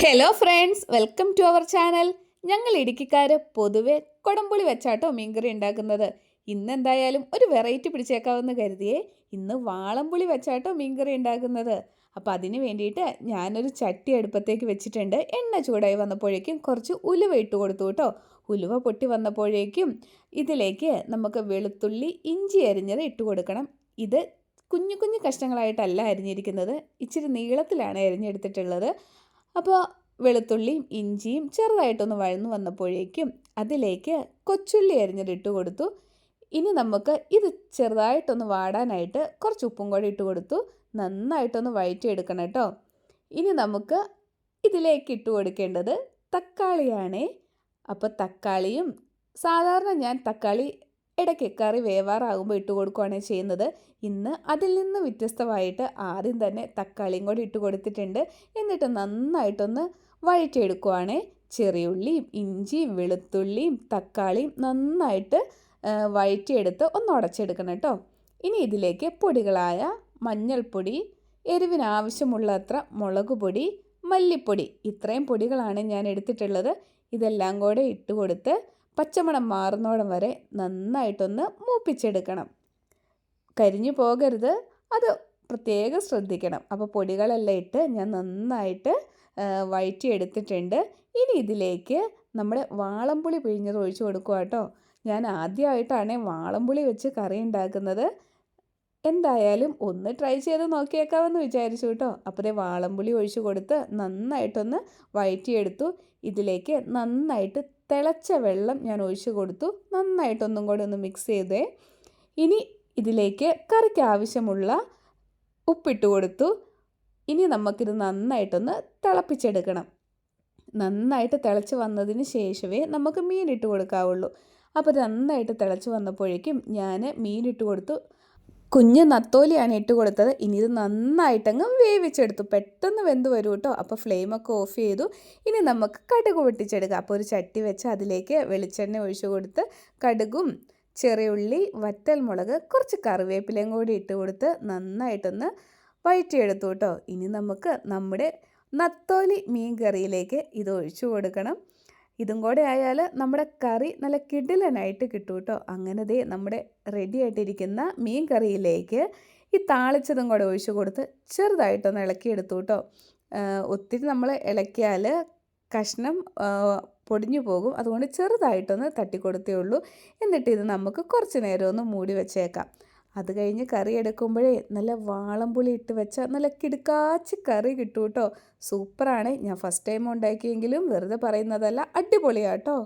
Hello friends, welcome to our channel. ഞങ്ങൾ ഇടുക്കിക്കാർ പൊതുവെ കുടംപുളി വെച്ചാട്ടോ മീൻകറി ഉണ്ടാക്കുന്നത്. ഇന്ന് എന്തായാലും ഒരു വെറൈറ്റി പിടിച്ചേക്കാമെന്ന് കരുതിയേ ഇന്ന് വാളംപുളി വെച്ചാട്ടോ മീൻകറി ഉണ്ടാക്കുന്നത്. അപ്പോൾ അതിന് വേണ്ടിയിട്ട് ഞാനൊരു ചട്ടി അടുപ്പത്തേക്ക് വെച്ചിട്ടുണ്ട്. എണ്ണ ചൂടായി വന്നപ്പോഴേക്കും കുറച്ച് ഉലുവ ഇട്ട് കൊടുത്തു കേട്ടോ. ഉലുവ പൊട്ടി വന്നപ്പോഴേക്കും ഇതിലേക്ക് നമുക്ക് വെളുത്തുള്ളി, ഇഞ്ചി അരിഞ്ഞത് ഇട്ട് കൊടുക്കണം. ഇത് കുഞ്ഞു കുഞ്ഞു കഷ്ണങ്ങളായിട്ടല്ല അരിഞ്ഞിരിക്കുന്നത്, ഇച്ചിരി നീളത്തിലാണ് അരിഞ്ഞെടുത്തിട്ടുള്ളത്. അപ്പോൾ വെളുത്തുള്ളിയും ഇഞ്ചിയും ചെറുതായിട്ടൊന്ന് വഴന്നു വന്നപ്പോഴേക്കും അതിലേക്ക് കൊച്ചുള്ളി അരിഞ്ഞിട്ട് കൊടുത്തു. ഇനി നമുക്ക് ഇത് ചെറുതായിട്ടൊന്ന് വാടാനായിട്ട് കുറച്ച് ഉപ്പും കൂടി ഇട്ട് കൊടുത്തു. നന്നായിട്ടൊന്ന് വഴറ്റിയെടുക്കണം കേട്ടോ. ഇനി നമുക്ക് ഇതിലേക്ക് ഇട്ട് കൊടുക്കേണ്ടത് തക്കാളിയാണേ. അപ്പോൾ തക്കാളിയും സാധാരണ ഞാൻ തക്കാളി ഇടയ്ക്ക് കറി വേവാറാകുമ്പോൾ ഇട്ട് കൊടുക്കുകയാണ് ചെയ്യുന്നത്. ഇന്ന് അതിൽ നിന്ന് വ്യത്യസ്തമായിട്ട് ആദ്യം തന്നെ തക്കാളിയും കൂടി ഇട്ട് കൊടുത്തിട്ടുണ്ട്. എന്നിട്ട് നന്നായിട്ടൊന്ന് വഴറ്റിയെടുക്കുവാണ്. ചെറിയുള്ളിയും ഇഞ്ചിയും വെളുത്തുള്ളിയും തക്കാളിയും നന്നായിട്ട് വഴറ്റിയെടുത്ത് ഒന്ന് ഉടച്ചെടുക്കണം കേട്ടോ. ഇനി ഇതിലേക്ക് പൊടികളായ മഞ്ഞൾപ്പൊടി, എരിവിനാവശ്യമുള്ളത്ര മുളക് പൊടി, മല്ലിപ്പൊടി, ഇത്രയും പൊടികളാണ് ഞാൻ എടുത്തിട്ടുള്ളത്. ഇതെല്ലാം കൂടെ ഇട്ട് കൊടുത്ത് പച്ചമണം മാറുന്നോടം വരെ നന്നായിട്ടൊന്ന് മൂപ്പിച്ചെടുക്കണം. കരിഞ്ഞു പോകരുത്, അത് പ്രത്യേകം ശ്രദ്ധിക്കണം. അപ്പോൾ പൊടികളെല്ലാം ഇട്ട് ഞാൻ നന്നായിട്ട് വഴറ്റിയെടുത്തിട്ടുണ്ട്. ഇനി ഇതിലേക്ക് നമ്മുടെ വാളംപുളി പിഴിഞ്ഞത് ഒഴിച്ചു കൊടുക്കുക കേട്ടോ. ഞാൻ ആദ്യമായിട്ടാണ് വാളംപുളി വെച്ച് കറി ഉണ്ടാക്കുന്നത്. എന്തായാലും ഒന്ന് ട്രൈ ചെയ്ത് നോക്കിയേക്കാമെന്ന് വിചാരിച്ചു കേട്ടോ. അപ്പോൾ വാളംപുളി ഒഴിച്ചു കൊടുത്ത് നന്നായിട്ടൊന്ന് വഴറ്റിയെടുത്തു. ഇതിലേക്ക് നന്നായിട്ട് തിളച്ച വെള്ളം ഞാൻ ഒഴിച്ചു കൊടുത്തു. നന്നായിട്ടൊന്നും കൂടെ ഒന്ന് മിക്സ് ചെയ്തേ. ഇനി ഇതിലേക്ക് കറിക്ക് ആവശ്യമുള്ള ഉപ്പിട്ട് കൊടുത്തു. ഇനി നമുക്കിത് നന്നായിട്ടൊന്ന് തിളപ്പിച്ചെടുക്കണം. നന്നായിട്ട് തിളച്ച് വന്നതിന് ശേഷമേ നമുക്ക് മീനിട്ട് കൊടുക്കാവുള്ളൂ. അപ്പോൾ നന്നായിട്ട് തിളച്ച് വന്നപ്പോഴേക്കും ഞാൻ മീനിട്ട് കൊടുത്തു. കുഞ്ഞ് നത്തോലിയാണ് ഇട്ട് കൊടുത്തത്. ഇനി ഇത് നന്നായിട്ടങ്ങ് വേവിച്ചെടുത്തു. പെട്ടെന്ന് വെന്ത് വരും കേട്ടോ. അപ്പോൾ ഫ്ലെയിമൊക്കെ ഓഫ് ചെയ്തു. ഇനി നമുക്ക് കടുക് പൊട്ടിച്ചെടുക്കാം. അപ്പോൾ ഒരു ചട്ടി വെച്ച് അതിലേക്ക് വെളിച്ചെണ്ണ ഒഴിച്ചു കൊടുത്ത് കടുകും ചെറിയുള്ളി, വറ്റൽമുളക്, കുറച്ച് കറിവേപ്പിലയും കൂടി ഇട്ട് കൊടുത്ത് നന്നായിട്ടൊന്ന് വഴറ്റിയെടുത്തു കേട്ടോ. ഇനി നമുക്ക് നമ്മുടെ നത്തോലി മീൻ കറിയിലേക്ക് ഇത് ഒഴിച്ചു കൊടുക്കണം. ഇതും കൂടെ ആയാൽ നമ്മുടെ കറി നല്ല കിടിലനായിട്ട് കിട്ടും കേട്ടോ. അങ്ങനെ നമ്മുടെ റെഡി ആയിട്ടിരിക്കുന്ന മീൻ കറിയിലേക്ക് ഈ താളിച്ചതും കൂടെ ഒഴിച്ചു കൊടുത്ത് ചെറുതായിട്ടൊന്ന് ഇളക്കിയെടുത്തു കേട്ടോ. ഒത്തിരി നമ്മൾ ഇളക്കിയാൽ കഷ്ണം പൊടിഞ്ഞു പോകും. അതുകൊണ്ട് ചെറുതായിട്ടൊന്ന് തട്ടിക്കൊടുത്തേ ഉള്ളൂ. എന്നിട്ട് ഇത് നമുക്ക് കുറച്ച് നേരം ഒന്ന് മൂടി വെച്ചേക്കാം. അത് കഴിഞ്ഞ് കറി എടുക്കുമ്പോഴേ നല്ല വാളംപുളി ഇട്ട് വെച്ചാൽ നല്ല കിടുക്കാച്ചി കറി കിട്ടും കേട്ടോ. സൂപ്പറാണ്. ഞാൻ ഫസ്റ്റ് ടൈം ഉണ്ടാക്കിയെങ്കിലും വെറുതെ പറയുന്നതല്ല, അടിപൊളിയാട്ടോ.